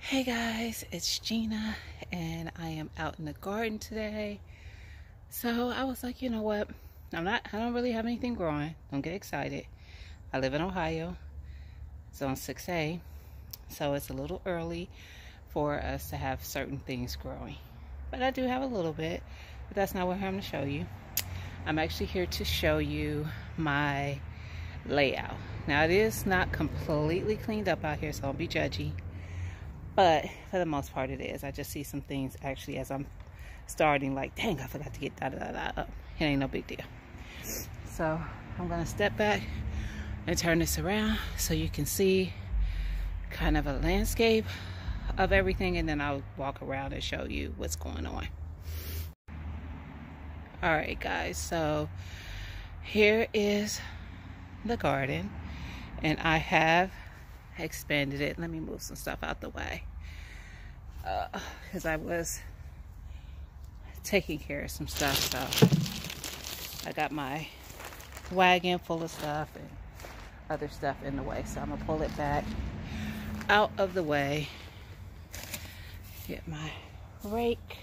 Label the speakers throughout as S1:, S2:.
S1: Hey guys, it's Gina and I am out in the garden today. So I was like, you know what? I don't really have anything growing. Don't get excited. I live in Ohio, zone 6A. So it's a little early for us to have certain things growing. But I do have a little bit, but that's not what I'm going to show you. I'm actually here to show you my layout. Now it is not completely cleaned up out here, so don't be judgy. But for the most part it is. I just see some things actually as I'm starting, like, dang, I forgot to get da-da-da-da up. It ain't no big deal. So I'm gonna step back and turn this around so you can see kind of a landscape of everything, and then I'll walk around and show you what's going on. Alright guys, so here is the garden, and I have expanded it. Let me move some stuff out the way because I was taking care of some stuff. So I got my wagon full of stuff and other stuff in the way, so I'm gonna pull it back out of the way, get my rake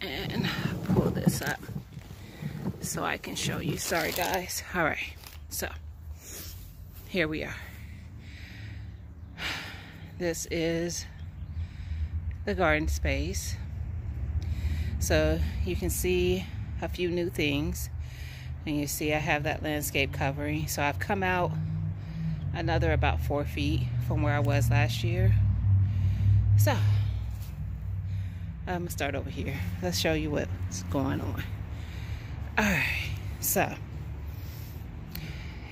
S1: and pull this up so I can show you. Sorry guys. All right, so here we are. This is the garden space. So you can see a few new things, and you see I have that landscape covering. So I've come out another about 4 feet from where I was last year. So I'm gonna start over here. Let's show you what's going on. All right, so,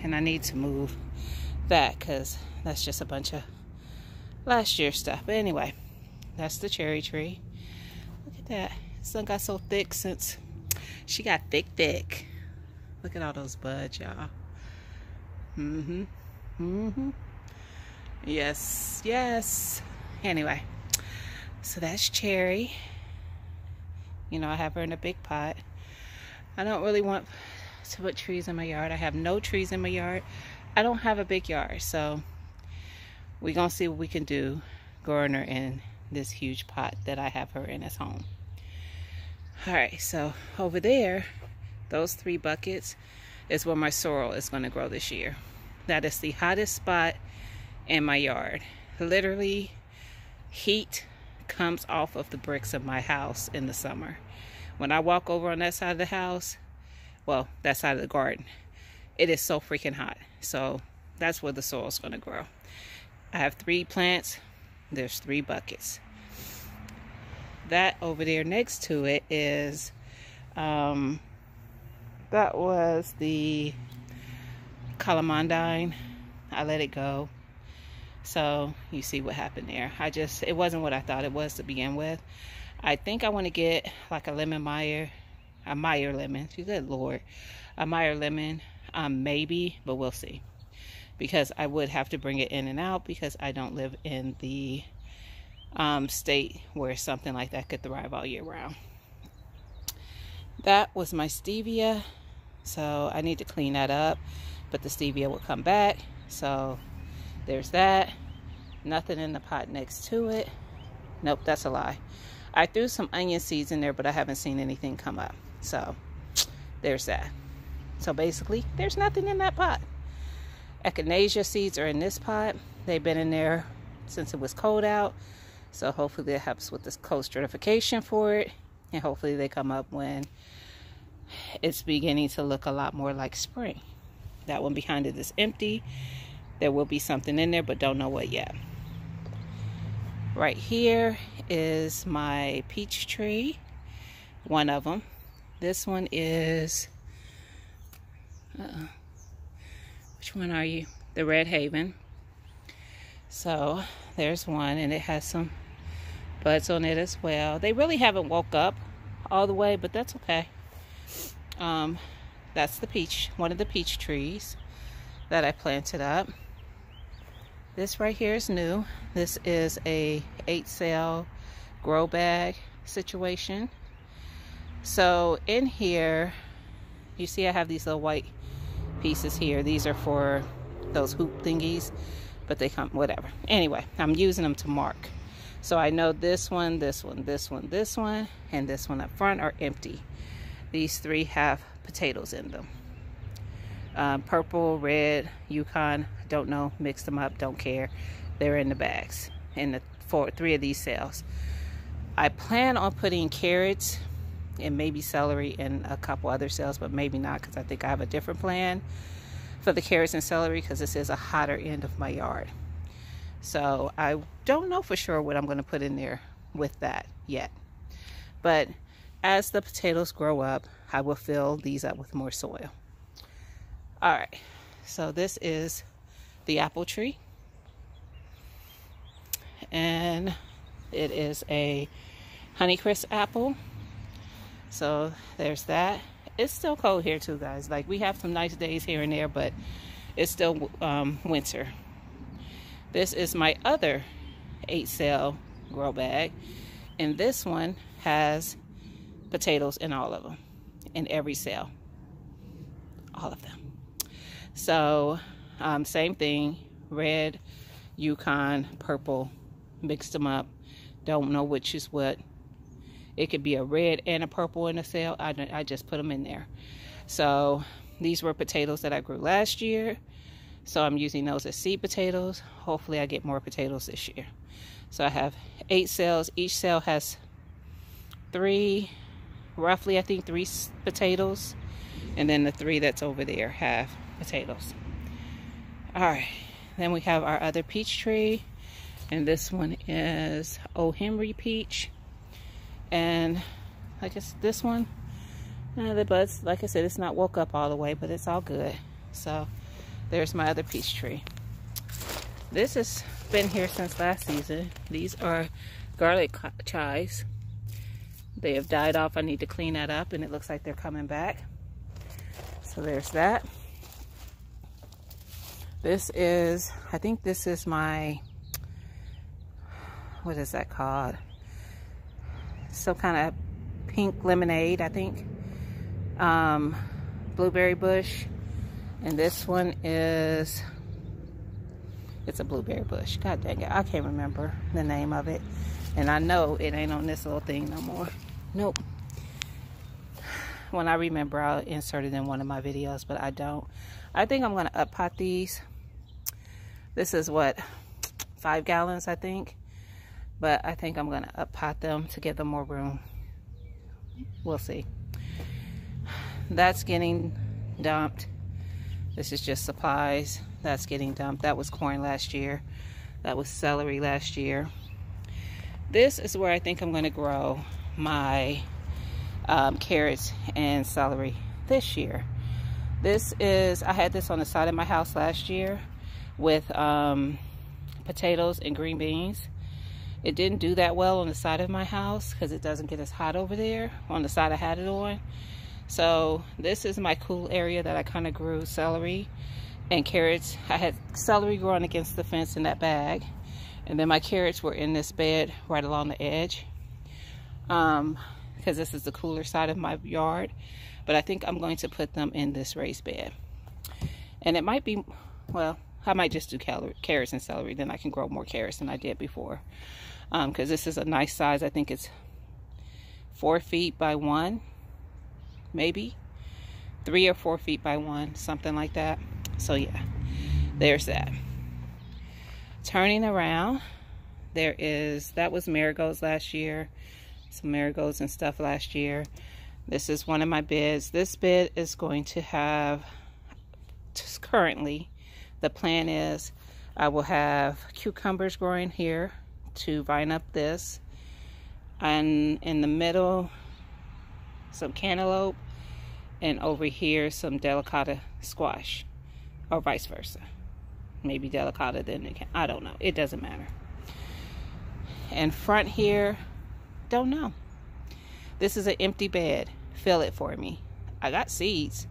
S1: and I need to move that because that's just a bunch of last year's stuff. But anyway, that's the cherry tree. Look at that. Sun got so thick since she got thick. Look at all those buds, y'all. Yes. Anyway, so that's cherry. You know, I have her in a big pot. I don't really want to put trees in my yard. I have no trees in my yard. I don't have a big yard, so we're gonna see what we can do growing her in this huge pot that I have her in as home. All right, so over there, those 3 buckets is where my sorrel is gonna grow this year. That is the hottest spot in my yard. Literally, heat comes off of the bricks of my house in the summer. When I walk over on that side of the house, well, that side of the garden, it is so freaking hot. So that's where the sorrel is gonna grow. I have 3 plants. There's 3 buckets. That over there next to it is, that was the calamondine. I let it go. So you see what happened there. It wasn't what I thought it was to begin with. I think I want to get like a Meyer lemon. Good Lord. A Meyer lemon, maybe, but we'll see. Because I would have to bring it in and out because I don't live in the state where something like that could thrive all year round. That was my stevia, so I need to clean that up, but the stevia will come back. So there's that. Nothing in the pot next to it. Nope, that's a lie. I threw some onion seeds in there, but I haven't seen anything come up. So there's that. So basically, there's nothing in that pot. Echinacea seeds are in this pot. They've been in there since it was cold out. So hopefully that helps with this cold stratification for it. And hopefully they come up when it's beginning to look a lot more like spring. That one behind it is empty. There will be something in there, but don't know what yet. Right here is my peach tree. One of them. This one is... which one are you? The Red Haven. So there's one, and it has some buds on it as well. They really haven't woke up all the way, but that's okay. That's the peach, one of the peach trees that I planted up. This right here is new. This is a 8-cell grow bag situation. So in here, you see I have these little white pieces here. These are for those hoop thingies, but they come, whatever. Anyway, I'm using them to mark So I know this one, this one, this one, this one, and this one up front are empty. These 3 have potatoes in them. Purple, red, Yukon, don't know, mix them up, don't care. They're in the bags in the 3 of these cells. I plan on putting carrots and maybe celery in a couple other cells, but maybe not, because I think I have a different plan for the carrots and celery, because this is a hotter end of my yard. So I don't know for sure what I'm going to put in there with that yet. But as the potatoes grow up, I will fill these up with more soil. All right, so this is the apple tree. And it is a Honeycrisp apple. So there's that. It's still cold here too, guys. Like, we have some nice days here and there, but it's still winter. This is my other 8-cell grow bag, and this one has potatoes in all of them, in every cell, all of them. So same thing, red, Yukon, purple, mixed them up, don't know which is what. It could be a red and a purple in a cell. I just put them in there. So these were potatoes that I grew last year, so I'm using those as seed potatoes. Hopefully I get more potatoes this year. So I have 8 cells. Each cell has 3, roughly I think 3 potatoes, and then the 3 that's over there have potatoes. All right, then we have our other peach tree, and this one is O. Henry peach. And I guess this one, the buds, like I said, it's not woke up all the way, but it's all good. So there's my other peach tree. This has been here since last season. These are garlic chives. They have died off. I need to clean that up, and it looks like they're coming back. So there's that. This is, I think this is my, what is that called? Some kind of pink lemonade, I think. Blueberry bush. And this one is, it's a blueberry bush. God dang it, I can't remember the name of it. And I know it ain't on this little thing no more. Nope. When I remember, I'll insert it in one of my videos, but I don't. I think I'm gonna up pot these. This is what, 5 gallons, I think. But I think I'm gonna up pot them to give them more room. We'll see. That's getting dumped. This is just supplies. That's getting dumped. That was corn last year. That was celery last year. This is where I think I'm gonna grow my carrots and celery this year. This is, I had this on the side of my house last year with potatoes and green beans. It didn't do that well on the side of my house because it doesn't get as hot over there on the side I had it on. So this is my cool area that I kind of grew celery and carrots. I had celery growing against the fence in that bag, and then my carrots were in this bed right along the edge, because this is the cooler side of my yard. But I think I'm going to put them in this raised bed, and it might be, well, I might just do carrots and celery, then I can grow more carrots than I did before, because this is a nice size. I think it's 4 feet by 1, maybe 3 or 4 feet by 1, something like that. So yeah, there's that. Turning around, there is, that was marigolds last year, some marigolds and stuff last year. This is one of my beds. This bed is going to have, just currently, the plan is I will have cucumbers growing here to vine up this, and in the middle some cantaloupe, and over here some delicata squash, or vice versa. Maybe delicata, then I don't know, it doesn't matter. And front here, don't know. This is an empty bed. Fill it for me. I got seeds.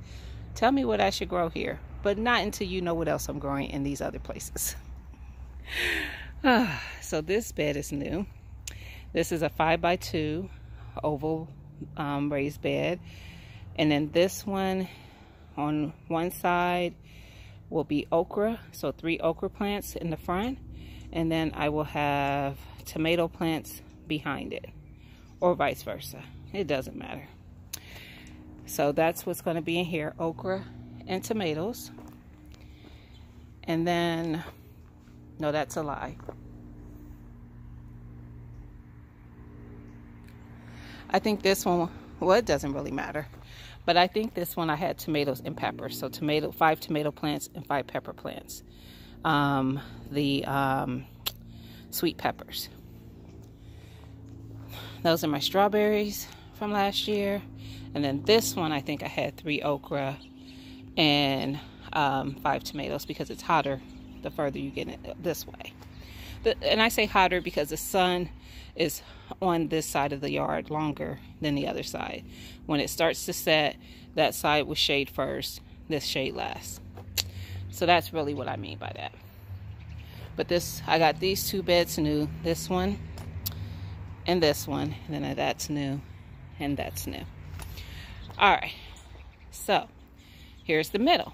S1: Tell me what I should grow here, but not until you know what else I'm growing in these other places. So this bed is new. This is a 5x2 oval raised bed, and then this one on one side will be okra, so 3 okra plants in the front, and then I will have tomato plants behind it, or vice versa. It doesn't matter. So that's what's going to be in here, okra and tomatoes. And then, no, that's a lie. I think this one, well, it doesn't really matter. But I think this one I had tomatoes and peppers. So 5 tomato plants and 5 pepper plants. Sweet peppers. Those are my strawberries from last year. And then this one, I think I had 3 okra and 5 tomatoes, because it's hotter the further you get it this way. And I say hotter because the sun is on this side of the yard longer than the other side. When it starts to set, that side will shade first, this shade last. So that's really what I mean by that. But this, I got these 2 beds new, this one and this one, and then that's new and that's new. All right, so here's the middle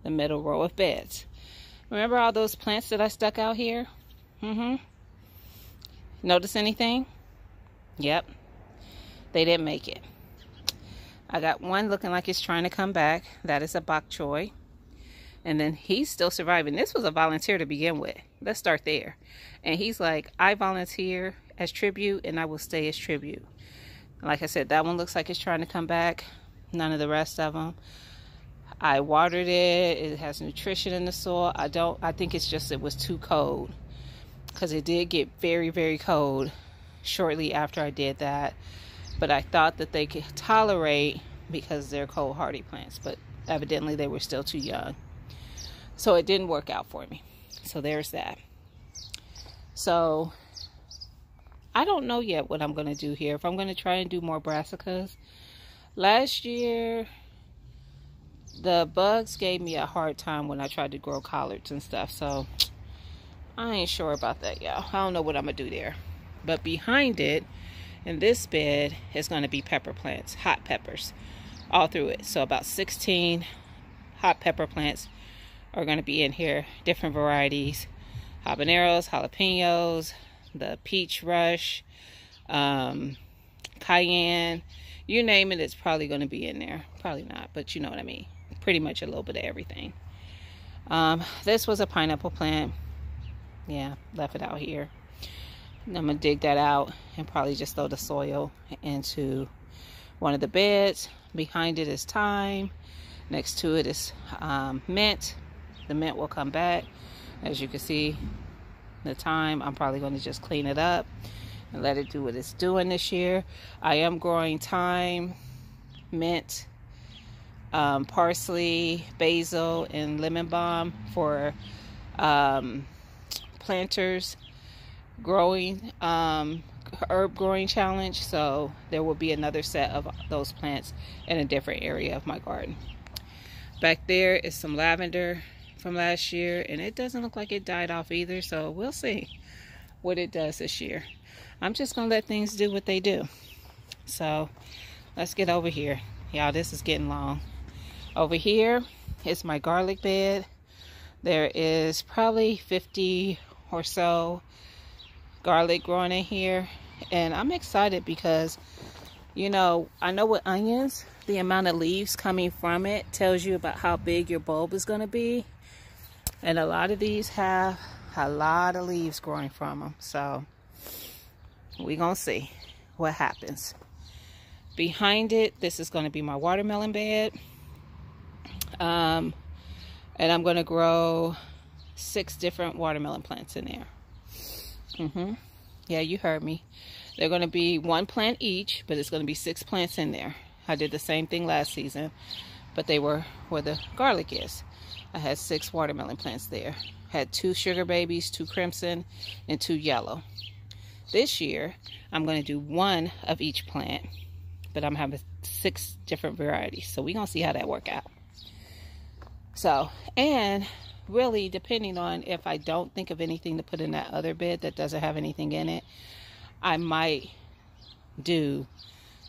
S1: row of beds. Remember all those plants that I stuck out here? Notice anything? Yep, they didn't make it. I got one looking like it's trying to come back. That is a bok choy. And then he's still surviving. This was a volunteer to begin with. Let's start there. And he's like, I volunteer as tribute and I will stay as tribute. Like I said, that one looks like it's trying to come back. None of the rest of them. I watered it. It has nutrition in the soil. I think it's just it was too cold, because it did get very, very cold shortly after I did that. But I thought that they could tolerate, because they're cold hardy plants, but evidently they were still too young. So it didn't work out for me. So there's that. So I don't know yet what I'm going to do here. If I'm going to try and do more brassicas. Last year, the bugs gave me a hard time when I tried to grow collards and stuff. So I ain't sure about that, y'all. I don't know what I'm going to do there. But behind it, in this bed, is going to be pepper plants, hot peppers, all through it. So about 16 hot pepper plants are going to be in here. Different varieties. Habaneros, jalapenos, the peach rush, cayenne. You name it, it's probably going to be in there. Probably not, but you know what I mean. Pretty much a little bit of everything. This was a pineapple plant. Yeah, left it out here. And I'm going to dig that out and probably just throw the soil into one of the beds. Behind it is thyme. Next to it is mint. The mint will come back. As you can see, the thyme, I'm probably going to just clean it up and let it do what it's doing this year. I am growing thyme, mint, parsley, basil, and lemon balm for planters growing, herb growing challenge. So there will be another set of those plants in a different area of my garden. Back there is some lavender from last year, and it doesn't look like it died off either, so we'll see what it does this year. I'm just gonna let things do what they do. So let's get over here, y'all. This is getting long. Over here is my garlic bed. There is probably 50 or so garlic growing in here, and I'm excited because, you know, I know with onions, the amount of leaves coming from it tells you about how big your bulb is going to be. And a lot of these have a lot of leaves growing from them. So we're going to see what happens. Behind it, this is going to be my watermelon bed. And I'm going to grow 6 different watermelon plants in there. Yeah, you heard me. They're going to be 1 plant each, but it's going to be 6 plants in there. I did the same thing last season, but they were where the garlic is. I had 6 watermelon plants there. Had 2 sugar babies, 2 crimson, and 2 yellow. This year, I'm going to do 1 of each plant, but I'm having 6 different varieties. So we're going to see how that work out. So, and really, depending on if I don't think of anything to put in that other bed that doesn't have anything in it, I might do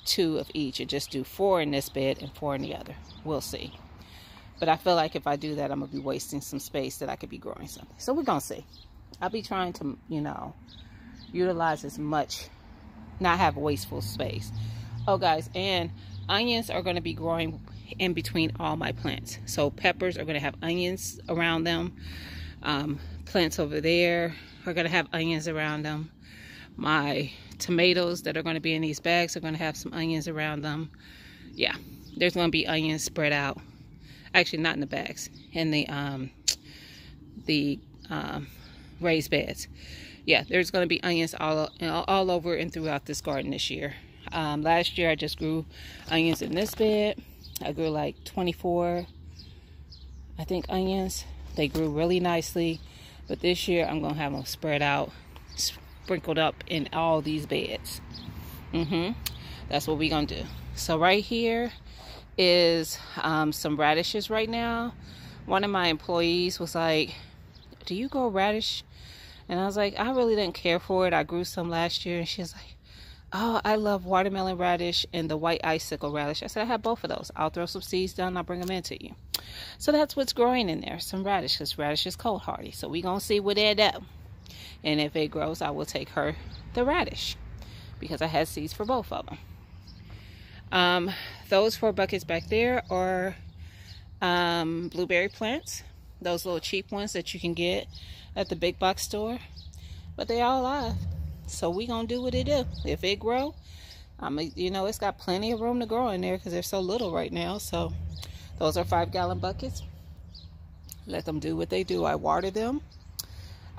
S1: 2 of each and just do 4 in this bed and 4 in the other. We'll see. But I feel like if I do that, I'm going to be wasting some space that I could be growing something. So we're going to see. I'll be trying to, you know, utilize as much, not have wasteful space. Oh guys, and onions are going to be growing in between all my plants. So peppers are going to have onions around them. Plants over there are going to have onions around them. My tomatoes that are going to be in these bags are going to have some onions around them. Yeah, there's going to be onions spread out. Actually, not in the bags, in the raised beds. Yeah, there's going to be onions all over and throughout this garden this year. Last year I just grew onions in this bed. I grew like 24, I think, onions. They grew really nicely, but this year I'm gonna have them spread out, sprinkled up in all these beds. That's what we're gonna do. So right here is some radishes right now. One of my employees was like, do you grow radish? And I was like, I really didn't care for it. I grew some last year. And she was like, oh, I love watermelon radish and the white icicle radish. I said, I have both of those. I'll throw some seeds down. I'll bring them in to you. So that's what's growing in there. Some radish, because radish is cold hardy. So we're going to see what they do. And if it grows, I will take her the radish, because I had seeds for both of them. Those 4 buckets back there are blueberry plants. Those little cheap ones that you can get at the big box store. But they all alive. So we gonna do what it do. If it grow, you know, it's got plenty of room to grow in there because they're so little right now. So those are 5-gallon buckets. Let them do what they do. I water them.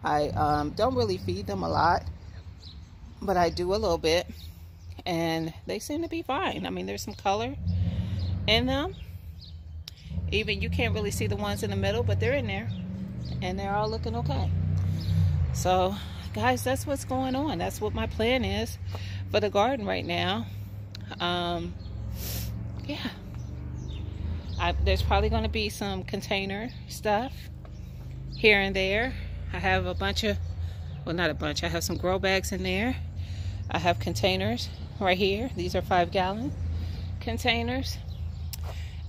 S1: I don't really feed them a lot, but I do a little bit, and they seem to be fine. I mean, there's some color in them. Even you can't really see the ones in the middle, but they're in there, and they're all looking okay. So guys, that's what's going on. That's what my plan is for the garden right now. Yeah, there's probably going to be some container stuff here and there. I have a bunch of, well, not a bunch, I have some grow bags in there. I have containers right here. These are 5-gallon containers,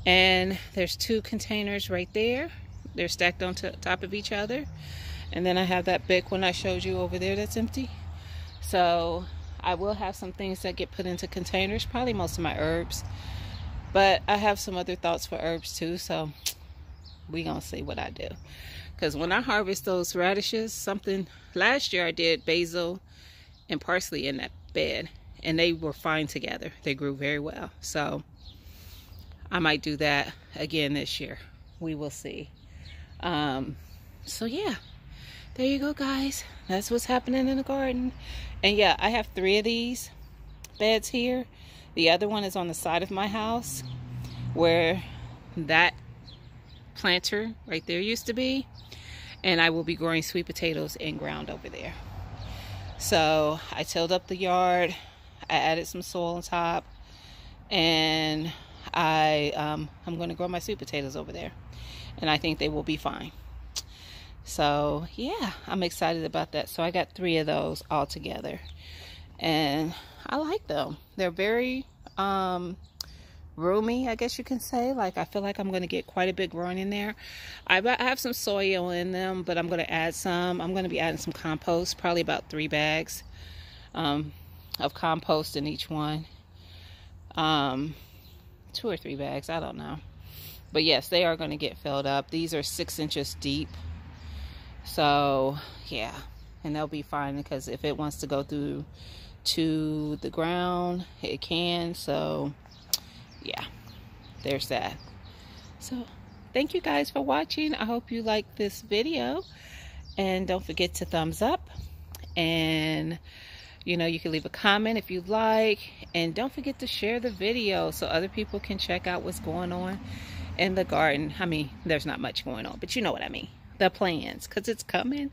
S1: and there's 2 containers right there. They're stacked on top of each other. And then I have that big one I showed you over there that's empty. So I will have some things that get put into containers, probably most of my herbs. But I have some other thoughts for herbs too, so we gonna see what I do. Because when I harvest those radishes, last year I did basil and parsley in that bed, and they were fine together. They grew very well. So I might do that again this year. We will see. So yeah. There you go, guys. That's what's happening in the garden. And yeah, I have 3 of these beds here. The other one is on the side of my house where that planter right there used to be. And I will be growing sweet potatoes in ground over there. So I tilled up the yard. I added some soil on top. And I'm going to grow my sweet potatoes over there. And I think they will be fine. So yeah, I'm excited about that. So I got 3 of those all together, and I like them. They're very roomy, I guess you can say. Like, I feel like I'm going to get quite a bit growing in there. I have some soil in them, but I'm going to add some. I'm going to be adding some compost, probably about 3 bags of compost in each one. 2 or 3 bags, I don't know. But yes, they are going to get filled up. These are 6 inches deep. So yeah, and they'll be fine, because if it wants to go through to the ground, it can. So yeah, there's that. So thank you guys for watching. I hope you liked this video, and don't forget to thumbs up, and you know, you can leave a comment if you'd like, and don't forget to share the video so other people can check out what's going on in the garden. I mean, there's not much going on, but you know what I mean. The plans, because it's coming.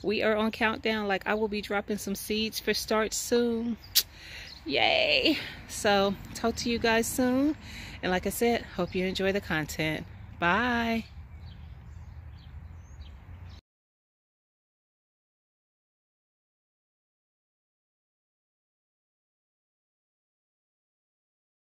S1: We are on countdown. Like, I will be dropping some seeds for start soon. Yay. So talk to you guys soon, and like I said, hope you enjoy the content. Bye.